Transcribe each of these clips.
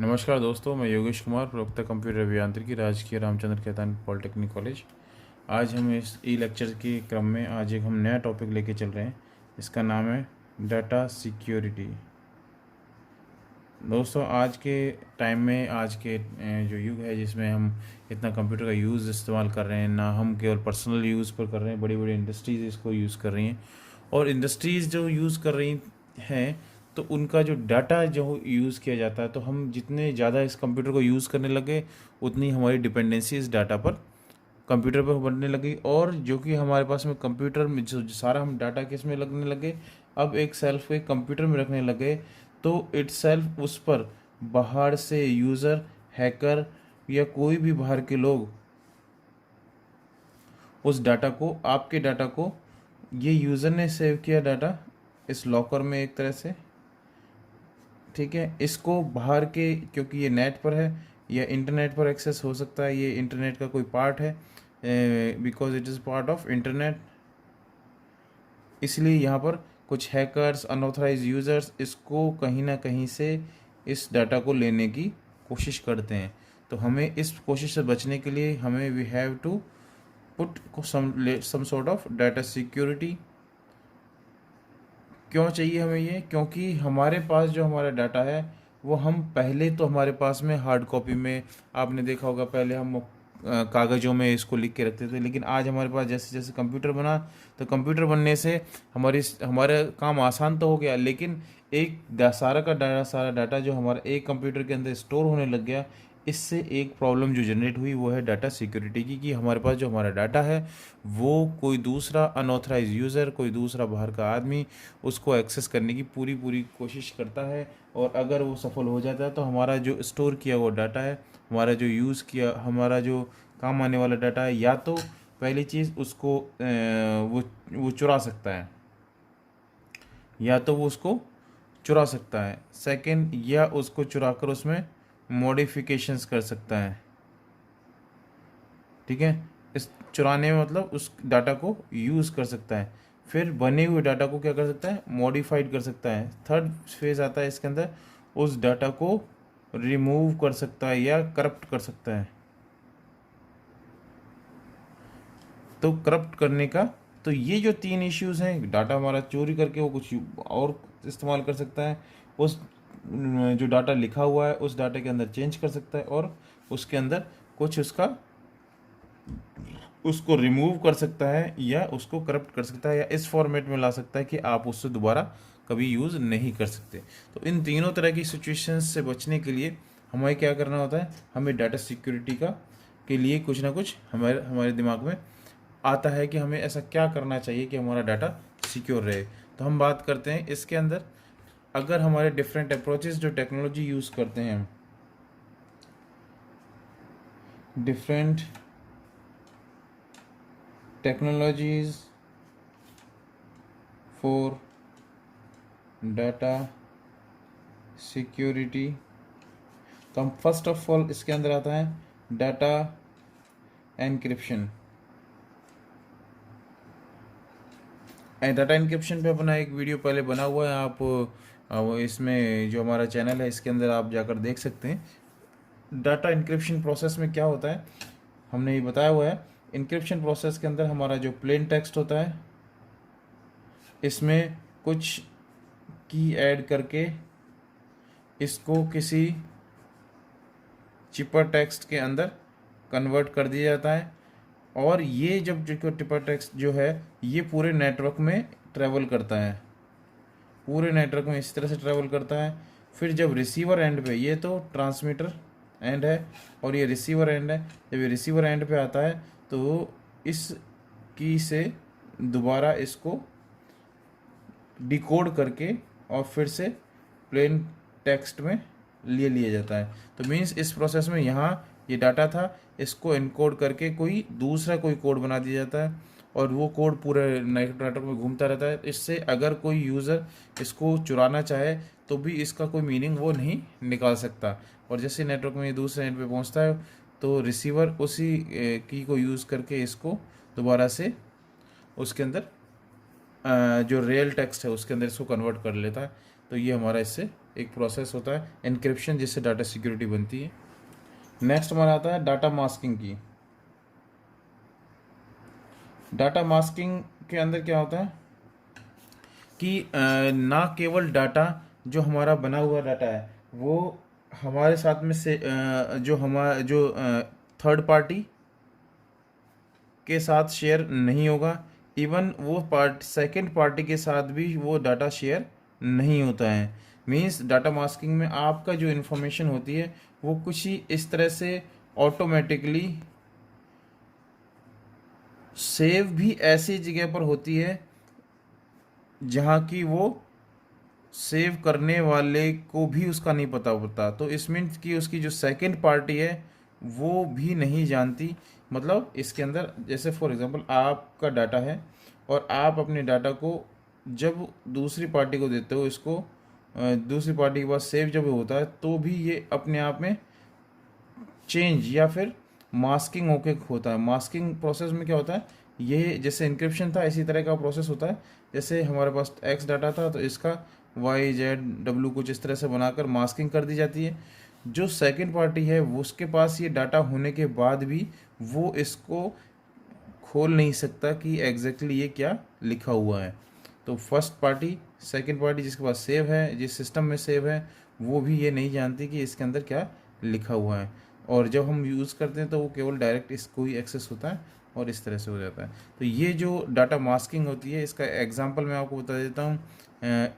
नमस्कार दोस्तों, मैं योगेश कुमार, प्रवक्ता कंप्यूटर अभियांत्रिकी, राजकीय रामचंद्र खेतान पॉलिटेक्निक कॉलेज। आज हम इस ई लेक्चर के क्रम में आज एक हम नया टॉपिक लेके चल रहे हैं। इसका नाम है डाटा सिक्योरिटी। दोस्तों, आज के टाइम में, आज के जो युग है जिसमें हम इतना कंप्यूटर का यूज़ इस्तेमाल कर रहे हैं, ना हम केवल पर्सनल यूज़ पर कर रहे हैं, बड़ी बड़ी इंडस्ट्रीज़ इसको यूज़ कर रही हैं। और इंडस्ट्रीज़ जो यूज़ कर रही हैं तो उनका जो डाटा जो यूज़ किया जाता है, तो हम जितने ज़्यादा इस कंप्यूटर को यूज़ करने लगे उतनी हमारी डिपेंडेंसी इस डाटा पर, कंप्यूटर पर बनने लगी। और जो कि हमारे पास में कंप्यूटर में जो सारा हम डाटा किस में लगने लगे, अब एक सेल्फ के कंप्यूटर में रखने लगे, तो इट सेल्फ उस पर बाहर से यूज़र, हैकर या कोई भी बाहर के लोग उस डाटा को, आपके डाटा को, ये यूज़र ने सेव किया डाटा इस लॉकर में एक तरह से, ठीक है, इसको बाहर के, क्योंकि ये नेट पर है या इंटरनेट पर एक्सेस हो सकता है, ये इंटरनेट का कोई पार्ट है, because it is part of internet. इसलिए यहाँ पर कुछ हैकर्स, अनऑथराइज यूज़र्स इसको कहीं ना कहीं से इस डाटा को लेने की कोशिश करते हैं। तो हमें इस कोशिश से बचने के लिए हमें we have to put some sort of data security. क्यों चाहिए हमें ये? क्योंकि हमारे पास जो हमारा डाटा है वो हम पहले तो हमारे पास में हार्ड कॉपी में, आपने देखा होगा पहले हम कागज़ों में इसको लिख के रखते थे, लेकिन आज हमारे पास जैसे जैसे कंप्यूटर बना, तो कंप्यूटर बनने से हमारा काम आसान तो हो गया, लेकिन एक सारा डाटा जो हमारा एक कंप्यूटर के अंदर स्टोर होने लग गया, इससे एक प्रॉब्लम जो जनरेट हुई वो है डाटा सिक्योरिटी की, कि हमारे पास जो हमारा डाटा है वो कोई दूसरा अनऑथराइज यूज़र, कोई दूसरा बाहर का आदमी उसको एक्सेस करने की पूरी पूरी कोशिश करता है। और अगर वो सफल हो जाता है तो हमारा जो स्टोर किया हुआ डाटा है, हमारा जो यूज़ किया, हमारा जो काम आने वाला डाटा है, या तो पहली चीज़ उसको वो चुरा सकता है, या तो वो उसको चुरा सकता है। सेकंड, या उसको चुरा कर उसमें मॉडिफिकेशंस कर सकता है, ठीक है। इस चुराने में मतलब उस डाटा को यूज़ कर सकता है, फिर बने हुए डाटा को क्या कर सकता है, मॉडिफाइड कर सकता है। थर्ड फेज आता है इसके अंदर, उस डाटा को रिमूव कर सकता है या करप्ट कर सकता है। तो करप्ट करने का, तो ये जो तीन इश्यूज हैं, डाटा हमारा चोरी करके वो कुछ और इस्तेमाल कर सकता है, उस जो डाटा लिखा हुआ है उस डाटा के अंदर चेंज कर सकता है, और उसके अंदर कुछ उसको रिमूव कर सकता है या उसको करप्ट कर सकता है, या इस फॉर्मेट में ला सकता है कि आप उससे दोबारा कभी यूज़ नहीं कर सकते। तो इन तीनों तरह की सिचुएशंस से बचने के लिए हमें क्या करना होता है, हमें डाटा सिक्योरिटी का के लिए कुछ ना कुछ हमारे हमारे दिमाग में आता है कि हमें ऐसा क्या करना चाहिए कि हमारा डाटा सिक्योर रहे। तो हम बात करते हैं इसके अंदर, अगर हमारे डिफरेंट अप्रोचेस जो टेक्नोलॉजी यूज़ करते हैं, different technologies for data security, तो हम फर्स्ट ऑफ ऑल इसके अंदर आता है डाटा एनक्रिप्शन। डाटा एनक्रिप्शन पे अपना एक वीडियो पहले बना हुआ है, आप वो इसमें जो हमारा चैनल है इसके अंदर आप जाकर देख सकते हैं। डाटा इनक्रिप्शन प्रोसेस में क्या होता है हमने ये बताया हुआ है। इनक्रिप्शन प्रोसेस के अंदर हमारा जो प्लेन टेक्स्ट होता है, इसमें कुछ की ऐड करके इसको किसी चिपर टेक्स्ट के अंदर कन्वर्ट कर दिया जाता है, और ये जब जो चिपर टेक्स्ट जो है ये पूरे नेटवर्क में ट्रैवल करता है, पूरे नेटवर्क में इस तरह से ट्रैवल करता है। फिर जब रिसीवर एंड पे, ये तो ट्रांसमीटर एंड है और ये रिसीवर एंड है, जब ये रिसीवर एंड पे आता है तो इस की से दोबारा इसको डिकोड करके और फिर से प्लेन टेक्स्ट में ले लिया जाता है। तो मीन्स इस प्रोसेस में यहाँ ये डाटा था, इसको इनकोड करके कोई दूसरा कोई कोड बना दिया जाता है, और वो कोड पूरे नेटवर्क में घूमता रहता है। इससे अगर कोई यूज़र इसको चुराना चाहे तो भी इसका कोई मीनिंग वो नहीं निकाल सकता। और जैसे नेटवर्क में ये दूसरे एंड पे पहुंचता है तो रिसीवर उसी की को यूज़ करके इसको दोबारा से उसके अंदर जो रियल टेक्स्ट है उसके अंदर इसको कन्वर्ट कर लेता है। तो ये हमारा इससे एक प्रोसेस होता है एनक्रिप्शन, जिससे डाटा सिक्योरिटी बनती है। नेक्स्ट हमारा आता है डाटा मास्किंग की। डाटा मास्किंग के अंदर क्या होता है कि ना केवल डाटा जो हमारा बना हुआ डाटा है वो हमारे साथ में से जो थर्ड पार्टी के साथ शेयर नहीं होगा, इवन वो सेकंड पार्टी के साथ भी वो डाटा शेयर नहीं होता है। मीन्स डाटा मास्किंग में आपका जो इन्फॉर्मेशन होती है वो कुछ ही इस तरह से ऑटोमेटिकली सेव भी ऐसी जगह पर होती है जहाँ की वो सेव करने वाले को भी उसका नहीं पता होता। तो इस मीन्स कि उसकी जो सेकंड पार्टी है वो भी नहीं जानती। मतलब इसके अंदर जैसे फॉर एग्जांपल आपका डाटा है और आप अपने डाटा को जब दूसरी पार्टी को देते हो, इसको दूसरी पार्टी के पास सेव जब होता है तो भी ये अपने आप में चेंज या फिर मास्किंग होके होता है। मास्किंग प्रोसेस में क्या होता है, ये जैसे इंक्रिप्शन था इसी तरह का प्रोसेस होता है। जैसे हमारे पास एक्स डाटा था तो इसका वाई जेड डब्ल्यू कुछ इस तरह से बनाकर मास्किंग कर दी जाती है। जो सेकंड पार्टी है वो उसके पास ये डाटा होने के बाद भी वो इसको खोल नहीं सकता कि एग्जैक्टली ये क्या लिखा हुआ है। तो फर्स्ट पार्टी सेकंड पार्टी जिसके पास सेव है, जिस सिस्टम में सेव है, वो भी ये नहीं जानती कि इसके अंदर क्या लिखा हुआ है। और जब हम यूज़ करते हैं तो वो केवल डायरेक्ट इसको ही एक्सेस होता है और इस तरह से हो जाता है। तो ये जो डाटा मास्किंग होती है इसका एग्जांपल मैं आपको बता देता हूँ।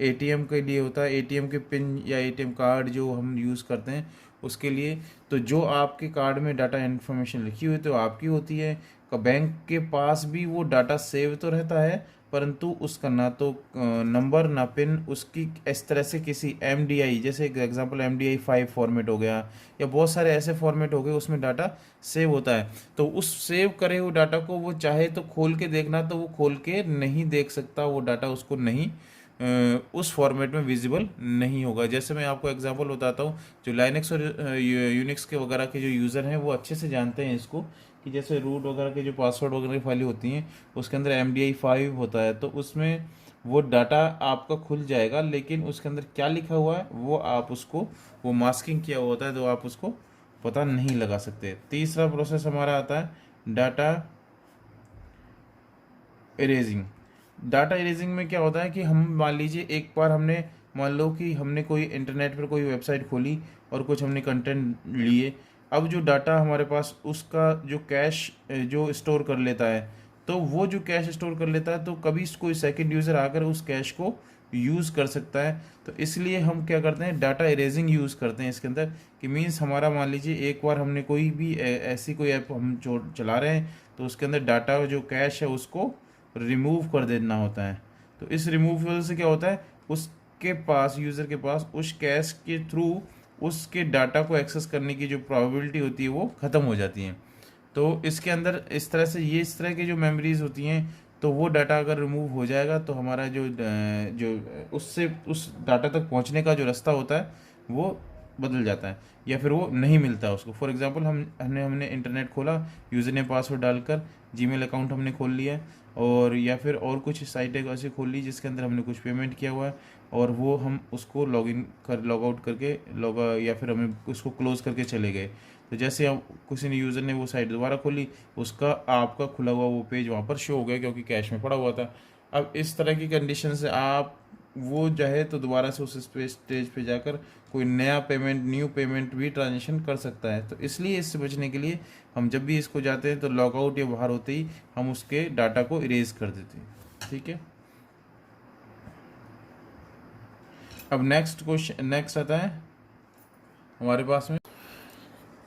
एटीएम के लिए होता है, एटीएम के पिन या एटीएम कार्ड जो हम यूज़ करते हैं उसके लिए। तो जो आपके कार्ड में डाटा इन्फॉर्मेशन लिखी हुई तो आपकी होती है, बैंक के पास भी वो डाटा सेव तो रहता है परंतु उसका ना तो नंबर ना पिन उसकी इस तरह से किसी एमडीआई, जैसे एग्जांपल एमडीआई 5 फॉर्मेट हो गया या बहुत सारे ऐसे फॉर्मेट हो गए उसमें डाटा सेव होता है। तो उस सेव करे हुए डाटा को वो चाहे तो खोल के देखना तो वो खोल के नहीं देख सकता, वो डाटा उसको नहीं उस फॉर्मेट में विजिबल नहीं होगा। जैसे मैं आपको एग्जांपल बताता हूँ, जो लाइनक्स और यूनिक्स के वगैरह के जो यूज़र हैं वो अच्छे से जानते हैं इसको, कि जैसे रूट वगैरह के जो पासवर्ड वगैरह की फाइलें होती हैं उसके अंदर MD5 होता है तो उसमें वो डाटा आपका खुल जाएगा, लेकिन उसके अंदर क्या लिखा हुआ है वो आप उसको, वो मास्किंग किया हुआ होता है तो आप उसको पता नहीं लगा सकते। तीसरा प्रोसेस हमारा आता है डाटा इरेजिंग। डाटा इरेजिंग में क्या होता है कि हम मान लीजिए एक बार हमने, मान लो कि हमने कोई इंटरनेट पर कोई वेबसाइट खोली और कुछ हमने कंटेंट लिए। अब जो डाटा हमारे पास उसका जो कैश जो स्टोर कर लेता है, तो वो जो कैश स्टोर कर लेता है तो कभी कोई सेकंड यूज़र आकर उस कैश को यूज़ कर सकता है। तो इसलिए हम क्या करते हैं, डाटा इरेजिंग यूज़ करते हैं इसके अंदर। कि मीन्स हमारा मान लीजिए एक बार हमने कोई भी ऐसी कोई ऐप हम जो चला रहे हैं तो उसके अंदर डाटा जो कैश है उसको रिमूव कर देना होता है। तो इस रिमूवल से क्या होता है, उसके पास, यूज़र के पास उस कैश के थ्रू उसके डाटा को एक्सेस करने की जो प्रोबेबिलिटी होती है वो ख़त्म हो जाती है। तो इसके अंदर इस तरह से ये इस तरह की जो मेमोरीज होती हैं तो वो डाटा अगर रिमूव हो जाएगा तो हमारा जो उससे उस डाटा तक पहुंचने का जो रास्ता होता है वो बदल जाता है या फिर वो नहीं मिलता है उसको। फॉर एग्जांपल हमने इंटरनेट खोला, यूज़र ने पासवर्ड डालकर जीमेल अकाउंट हमने खोल लिया और या फिर और कुछ साइटें ऐसी खोल ली जिसके अंदर हमने कुछ पेमेंट किया हुआ है और वो हम उसको लॉग आउट करके या फिर हमें उसको क्लोज करके चले गए। तो जैसे हम किसी ने यूज़र ने वो साइट दोबारा खोली, उसका आपका खुला हुआ वो पेज वहाँ पर शो हो गया क्योंकि कैश में पड़ा हुआ था। अब इस तरह की कंडीशन से आप वो चाहे तो दोबारा से उस स्टेज पे जाकर कोई नया पेमेंट, न्यू पेमेंट भी ट्रांजेक्शन कर सकता है। तो इसलिए इससे बचने के लिए हम जब भी इसको जाते हैं तो लॉग आउट या बाहर होते ही हम उसके डाटा को इरेज कर देते हैं। ठीक है, अब नेक्स्ट आता है हमारे पास में।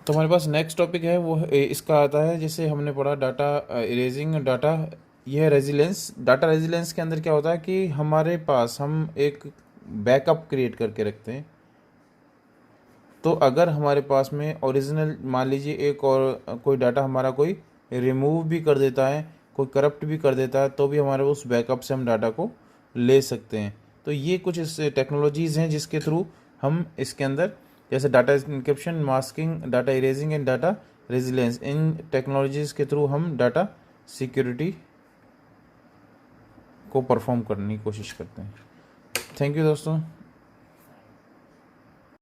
तो हमारे पास नेक्स्ट टॉपिक है वो इसका आता है, जैसे हमने पढ़ा डाटा इरेजिंग, डाटा यह रेजिलेंस। डाटा रेजिलेंस के अंदर क्या होता है कि हमारे पास हम एक बैकअप क्रिएट करके रखते हैं। तो अगर हमारे पास में ओरिजिनल मान लीजिए एक और कोई डाटा हमारा कोई रिमूव भी कर देता है, कोई करप्ट भी कर देता है, तो भी हमारे उस बैकअप से हम डाटा को ले सकते हैं। तो ये कुछ इस टेक्नोलॉजीज़ हैं जिसके थ्रू हम इसके अंदर, जैसे data encryption, masking, data erasing and data resilience, इन टेक्नोलॉजीज़ के थ्रू हम डाटा सिक्योरिटी को परफॉर्म करने की कोशिश करते हैं। थैंक यू दोस्तों।